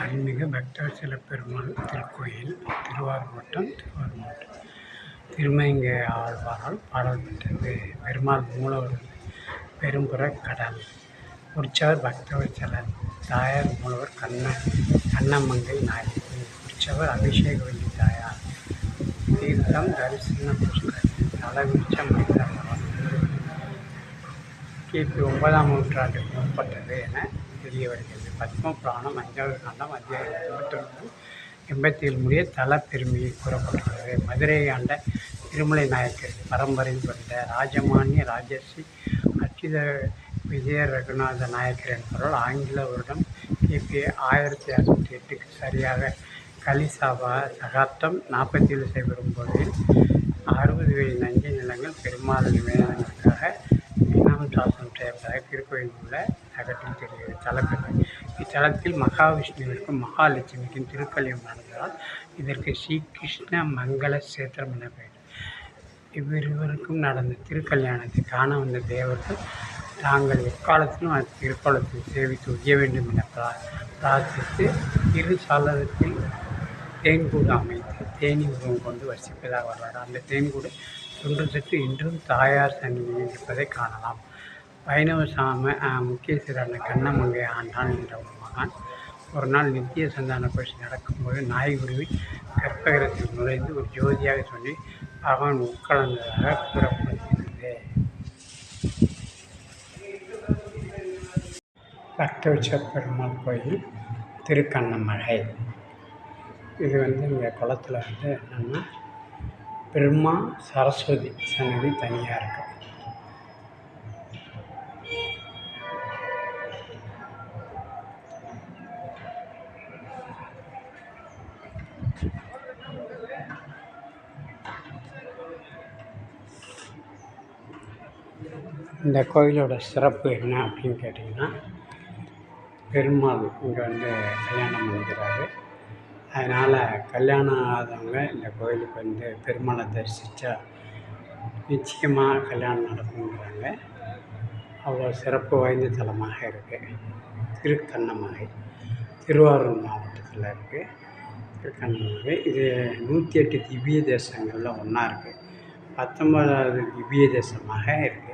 அருள்மிகு பக்தவத்சல பெருமாள் திருக்கோயில், திருவாரூர் வட்டம், திருவாரூர் மாவட்டம். திருமங்கை ஆழ்வாரால் பாடல் பெற்றது. பெருமாள் மூலவர் பெரும்புறக் கடல். உற்சவர் பக்தவத்சலன். தாயார் மூலவர் கண்ணமங்கை நாயகி. உற்சவர் அபிஷேகவல்லி தாயார். தீர்த்தம் தரிசன புஷ்கர். தலவிருட்சம் மைந்தவனம். கிபி 9ஆம் நூற்றாண்டுக்கு முற்பட்டது என தெரிய வருகிறது. பத்ம புராணம் 5வது காண்டம் அத்தியாயம் 81 87 முடிய தல பெருமையை கூறப்பட்டுள்ளது. மதுரையை ஆண்ட திருமலை நாயக்கர் பரம்பரையில் வந்த ராஜமானிய ராஜர்ஷி அச்சுத விஜய ரகுநாத நாயக்கர் என்பவரால் ஆங்கில வருடம் கிபி 1608க்கு சரியாக கலிசாபா சகாப்தம் 47 செய்யப்படும் போதில் 60 வேலி நஞ்சை நிலங்கள் பெருமாள் நிவேதனங்களுக்காக இனம் சாசனம் செய்யப்பட்டதாக திருக்கோயில் உள்ள தகட்டில் தெரிகிறது. தலப்பெருமை. இத்தலத்தில் மகாவிஷ்ணுவிற்கும் மகாலட்சுமிக்கும் திருக்கல்யாணம் நடந்ததால் இதற்கு ஸ்ரீகிருஷ்ண மங்கள சேத்திரம் என பெயர். இவ்விருவருக்கும் நடந்த திருக்கல்யாணத்தை காண வந்த தேவர்கள் தாங்கள் எக்காலத்திலும் அத்திருக்கோலத்தில் சேவித்து உய்ய வேண்டும் என பிரார்த்தித்து இரு சாளரத்தில் தேன்கூடு அமைத்து தேனி உருவம் கொண்டு வசிப்பதாக வரலாறு. அந்த தேன்கூடு தொன்று தொட்டு இன்றும் தாயார் சந்நிதியில் இருப்பதை காணலாம். வைணவ முக்கியஸ்தரான கண்ணமங்கை ஆண்டான் என்ற ஒரு மகான் ஒரு நாள் நித்திய சந்தான பயிற்சி நடக்கும்போது நாய் உருவி கற்பகிரத்தில் நுழைந்து ஒரு ஜோதியாக சொல்லி பகவான் உட்கலந்ததாக கூறப்படுகிறது. பக்தவத்சல பெருமாள் கோயில் திருக்கண்ணமலை. இது இங்கே குளத்தில் என்னென்னா பிரம்மா சரஸ்வதி சன்னதி தனியாக இருக்கும். இந்த கோயிலோட சிறப்பு என்ன அப்படின்னு கேட்டிங்கன்னா, பெருமாள் இங்கே கல்யாணம் பண்ணிக்கிறாரு. அதனால் கல்யாணம் ஆகாதவங்க இந்த கோயிலுக்கு பெருமாளை தரிசித்தா நிச்சயமாக கல்யாணம் நடக்குங்கிறாங்க. அவ்வளோ சிறப்பு வாய்ந்த தலமாக இருக்குது. திருக்கண்ணமலை திருவாரூர் மாவட்டத்தில் இருக்குது. திருக்கண்ணமலை இது 108 திவ்ய தேசங்களில் ஒன்றா இருக்குது. 19வது திவ்ய தேசமாக இருக்குது.